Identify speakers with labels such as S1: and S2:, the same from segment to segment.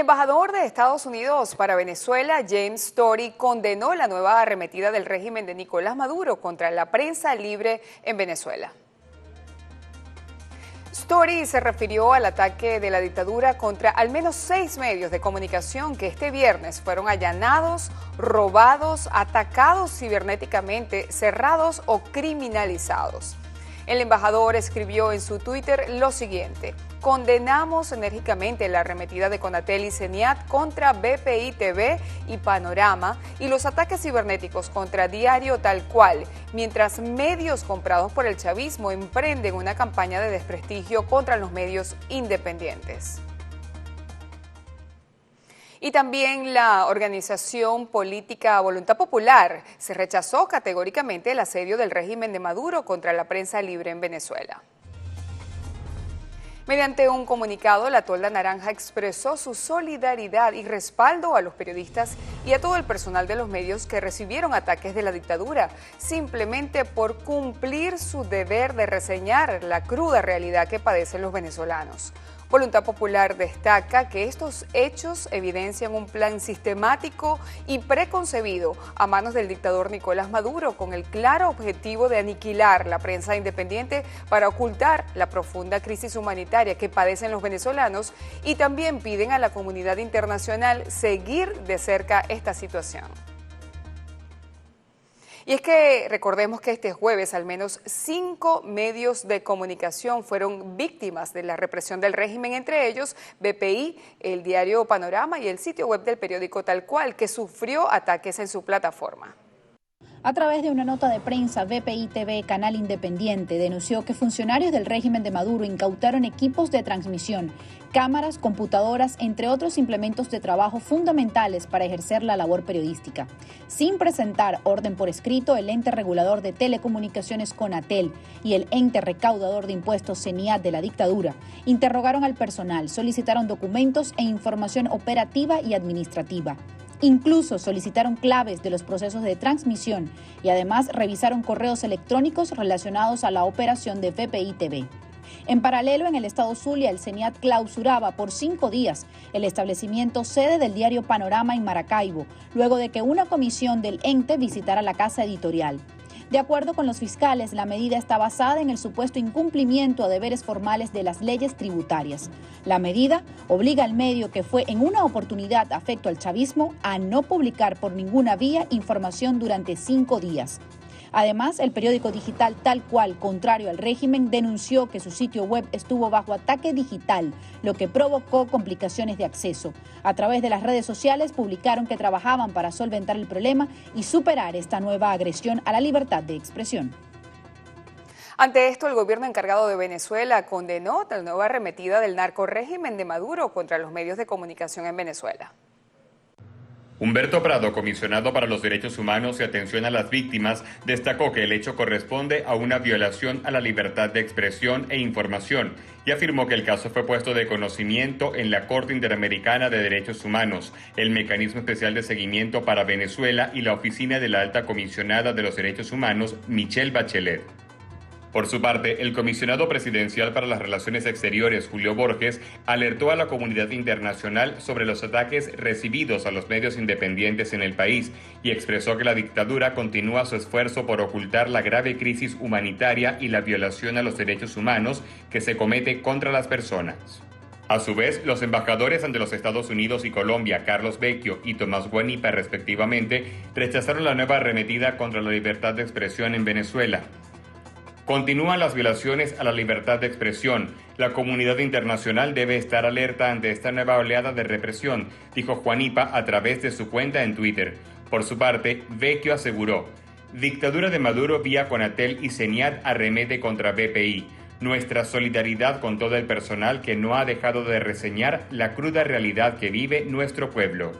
S1: embajador de Estados Unidos para Venezuela, James Story, condenó la nueva arremetida del régimen de Nicolás Maduro contra la prensa libre en Venezuela. Story se refirió al ataque de la dictadura contra al menos 6 medios de comunicación que este viernes fueron allanados, robados, atacados cibernéticamente, cerrados o criminalizados. El embajador escribió en su Twitter lo siguiente: condenamos enérgicamente la arremetida de Conatel y CENIAT contra BPI TV y Panorama y los ataques cibernéticos contra Diario Tal Cual, mientras medios comprados por el chavismo emprenden una campaña de desprestigio contra los medios independientes. Y también la organización política Voluntad Popular se rechazó categóricamente el asedio del régimen de Maduro contra la prensa libre en Venezuela. Mediante un comunicado, la Tolda Naranja expresó su solidaridad y respaldo a los periodistas y a todo el personal de los medios que recibieron ataques de la dictadura, simplemente por cumplir su deber de reseñar la cruda realidad que padecen los venezolanos. Voluntad Popular destaca que estos hechos evidencian un plan sistemático y preconcebido a manos del dictador Nicolás Maduro con el claro objetivo de aniquilar la prensa independiente para ocultar la profunda crisis humanitaria que padecen los venezolanos, y también piden a la comunidad internacional seguir de cerca esta situación. Y es que recordemos que este jueves al menos 5 medios de comunicación fueron víctimas de la represión del régimen, entre ellos BPI, el diario Panorama y el sitio web del periódico Tal Cual, que sufrió ataques en su plataforma.
S2: A través de una nota de prensa, BPI TV, canal independiente, denunció que funcionarios del régimen de Maduro incautaron equipos de transmisión, cámaras, computadoras, entre otros implementos de trabajo fundamentales para ejercer la labor periodística. Sin presentar orden por escrito, el ente regulador de telecomunicaciones Conatel y el ente recaudador de impuestos CENIAT de la dictadura interrogaron al personal, solicitaron documentos e información operativa y administrativa. Incluso solicitaron claves de los procesos de transmisión y además revisaron correos electrónicos relacionados a la operación de BPI TV. En paralelo, en el estado Zulia, el CENIAT clausuraba por 5 días el establecimiento sede del diario Panorama en Maracaibo, luego de que una comisión del ente visitara la casa editorial. De acuerdo con los fiscales, la medida está basada en el supuesto incumplimiento a deberes formales de las leyes tributarias. La medida obliga al medio, que fue en una oportunidad afecto al chavismo, a no publicar por ninguna vía información durante 5 días. Además, el periódico digital Tal Cual, contrario al régimen, denunció que su sitio web estuvo bajo ataque digital, lo que provocó complicaciones de acceso. A través de las redes sociales publicaron que trabajaban para solventar el problema y superar esta nueva agresión a la libertad de expresión.
S1: Ante esto, el gobierno encargado de Venezuela condenó la nueva arremetida del narcorrégimen de Maduro contra los medios de comunicación en Venezuela.
S3: Humberto Prado, comisionado para los derechos humanos y atención a las víctimas, destacó que el hecho corresponde a una violación a la libertad de expresión e información y afirmó que el caso fue puesto de conocimiento en la Corte Interamericana de Derechos Humanos, el Mecanismo Especial de Seguimiento para Venezuela y la Oficina de la Alta Comisionada de los Derechos Humanos, Michelle Bachelet. Por su parte, el comisionado presidencial para las Relaciones Exteriores, Julio Borges, alertó a la comunidad internacional sobre los ataques recibidos a los medios independientes en el país y expresó que la dictadura continúa su esfuerzo por ocultar la grave crisis humanitaria y la violación a los derechos humanos que se comete contra las personas. A su vez, los embajadores ante los Estados Unidos y Colombia, Carlos Vecchio y Tomás Guanipa, respectivamente, rechazaron la nueva arremetida contra la libertad de expresión en Venezuela. Continúan las violaciones a la libertad de expresión. La comunidad internacional debe estar alerta ante esta nueva oleada de represión, dijo Juanipa a través de su cuenta en Twitter. Por su parte, Vecchio aseguró: dictadura de Maduro vía Conatel y CENIAT arremete contra BPI. Nuestra solidaridad con todo el personal que no ha dejado de reseñar la cruda realidad que vive nuestro pueblo.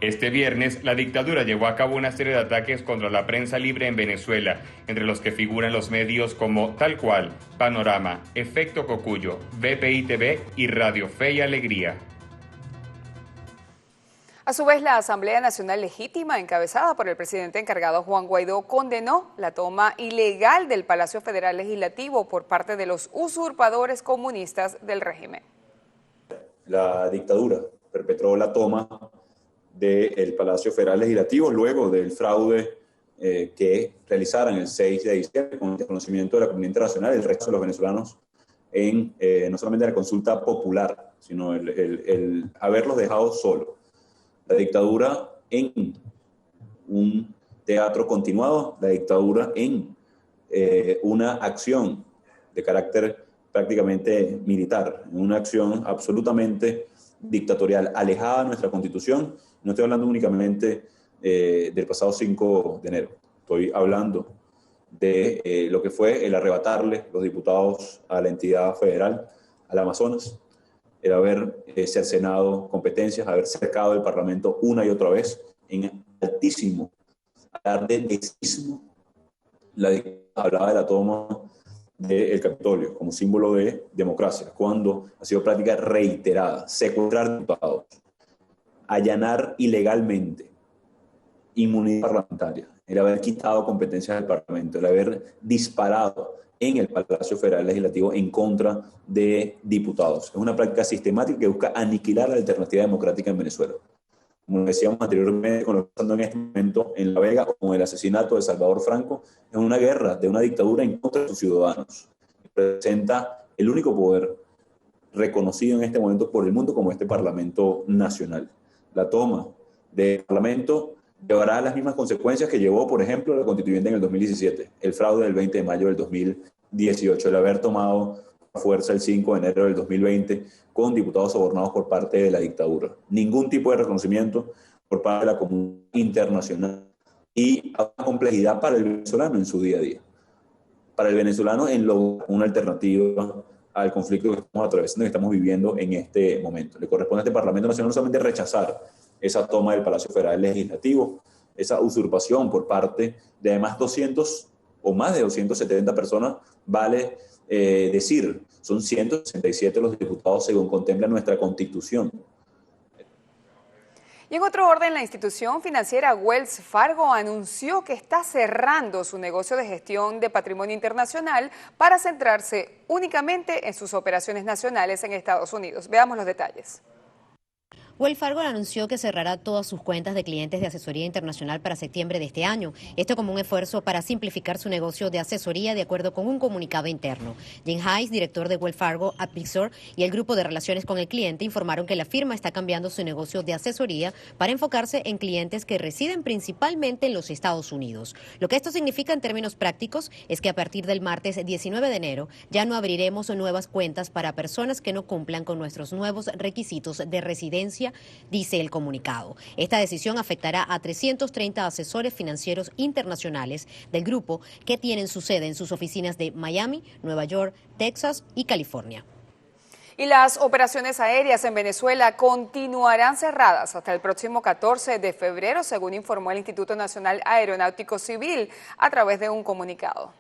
S3: Este viernes, la dictadura llevó a cabo una serie de ataques contra la prensa libre en Venezuela, entre los que figuran los medios como Tal Cual, Panorama, Efecto Cocuyo, BPI TV y Radio Fe y Alegría.
S1: A su vez, la Asamblea Nacional Legítima, encabezada por el presidente encargado Juan Guaidó, condenó la toma ilegal del Palacio Federal Legislativo por parte de los usurpadores comunistas del régimen.
S4: la dictadura perpetró la toma del Palacio Federal Legislativo luego del fraude que realizaron el 6 de diciembre con el reconocimiento de la comunidad internacional, el resto de los venezolanos en no solamente la consulta popular, sino el haberlos dejado solos. La dictadura en un teatro continuado, la dictadura en una acción de carácter prácticamente militar, en una acción absolutamente dictatorial, alejada de nuestra Constitución. No estoy hablando únicamente del pasado 5 de enero, estoy hablando de lo que fue el arrebatarle los diputados a la entidad federal, al Amazonas, el haber cercenado competencias, haber cercado el Parlamento una y otra vez en altísimo alarde de sismo. La dictadura hablaba de la toma del Capitolio como símbolo de democracia, cuando ha sido práctica reiterada, secuestrar diputados, allanar ilegalmente inmunidad parlamentaria, el haber quitado competencias del Parlamento, el haber disparado en el Palacio Federal Legislativo en contra de diputados. Es una práctica sistemática que busca aniquilar la alternativa democrática en Venezuela. Como decíamos anteriormente, con lo que está pasando en este momento en La Vega o con el asesinato de Salvador Franco, es una guerra de una dictadura en contra de sus ciudadanos. Representa el único poder reconocido en este momento por el mundo como este Parlamento Nacional. La toma del Parlamento llevará las mismas consecuencias que llevó, por ejemplo, la Constituyente en el 2017, el fraude del 20 de mayo del 2018, el haber tomado fuerza el 5 de enero del 2020 con diputados sobornados por parte de la dictadura. Ningún tipo de reconocimiento por parte de la comunidad internacional y una complejidad para el venezolano en su día a día. Para el venezolano en una alternativa al conflicto que estamos atravesando y que estamos viviendo en este momento. Le corresponde a este Parlamento Nacional no solamente rechazar esa toma del Palacio Federal Legislativo, esa usurpación por parte de además 200 o más de 270 personas, vale decir, son 167 los diputados según contempla nuestra Constitución.
S1: Y en otro orden, la institución financiera Wells Fargo anunció que está cerrando su negocio de gestión de patrimonio internacional para centrarse únicamente en sus operaciones nacionales en Estados Unidos. Veamos los detalles.
S5: Wells Fargo anunció que cerrará todas sus cuentas de clientes de asesoría internacional para septiembre de este año. Esto como un esfuerzo para simplificar su negocio de asesoría, de acuerdo con un comunicado interno. Jim Hayes, director de Wells Fargo, Advisor, y el grupo de relaciones con el cliente informaron que la firma está cambiando su negocio de asesoría para enfocarse en clientes que residen principalmente en los Estados Unidos. Lo que esto significa en términos prácticos es que a partir del martes 19 de enero ya no abriremos nuevas cuentas para personas que no cumplan con nuestros nuevos requisitos de residencia, dice el comunicado. Esta decisión afectará a 330 asesores financieros internacionales del grupo que tienen su sede en sus oficinas de Miami, Nueva York, Texas y California.
S1: Y las operaciones aéreas en Venezuela continuarán cerradas hasta el próximo 14 de febrero, según informó el Instituto Nacional Aeronáutico Civil a través de un comunicado.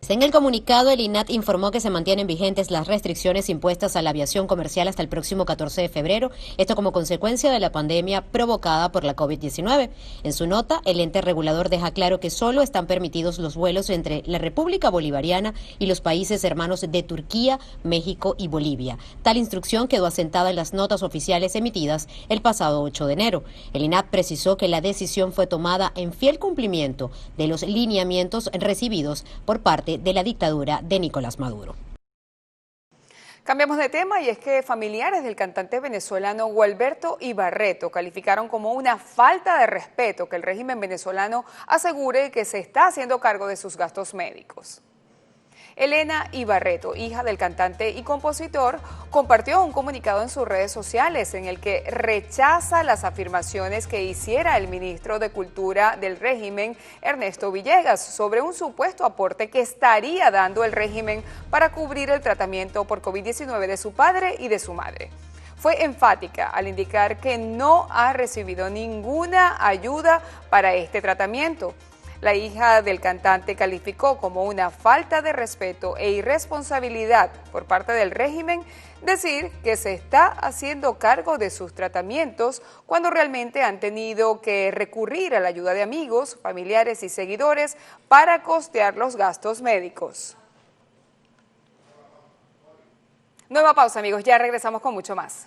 S5: En el comunicado, el INAT informó que se mantienen vigentes las restricciones impuestas a la aviación comercial hasta el próximo 14 de febrero, esto como consecuencia de la pandemia provocada por la COVID-19. En su nota, el ente regulador deja claro que solo están permitidos los vuelos entre la República Bolivariana y los países hermanos de Turquía, México y Bolivia. Tal instrucción quedó asentada en las notas oficiales emitidas el pasado 8 de enero. El INAT precisó que la decisión fue tomada en fiel cumplimiento de los lineamientos recibidos por parte de la dictadura de Nicolás Maduro.
S1: Cambiamos de tema y es que familiares del cantante venezolano Gualberto Ibarreto calificaron como una falta de respeto que el régimen venezolano asegure que se está haciendo cargo de sus gastos médicos. Elena Ibarreto, hija del cantante y compositor, compartió un comunicado en sus redes sociales en el que rechaza las afirmaciones que hiciera el ministro de Cultura del régimen, Ernesto Villegas, sobre un supuesto aporte que estaría dando el régimen para cubrir el tratamiento por COVID-19 de su padre y de su madre. Fue enfática al indicar que no ha recibido ninguna ayuda para este tratamiento. La hija del cantante calificó como una falta de respeto e irresponsabilidad por parte del régimen decir que se está haciendo cargo de sus tratamientos cuando realmente han tenido que recurrir a la ayuda de amigos, familiares y seguidores para costear los gastos médicos. Nueva pausa, amigos, ya regresamos con mucho más.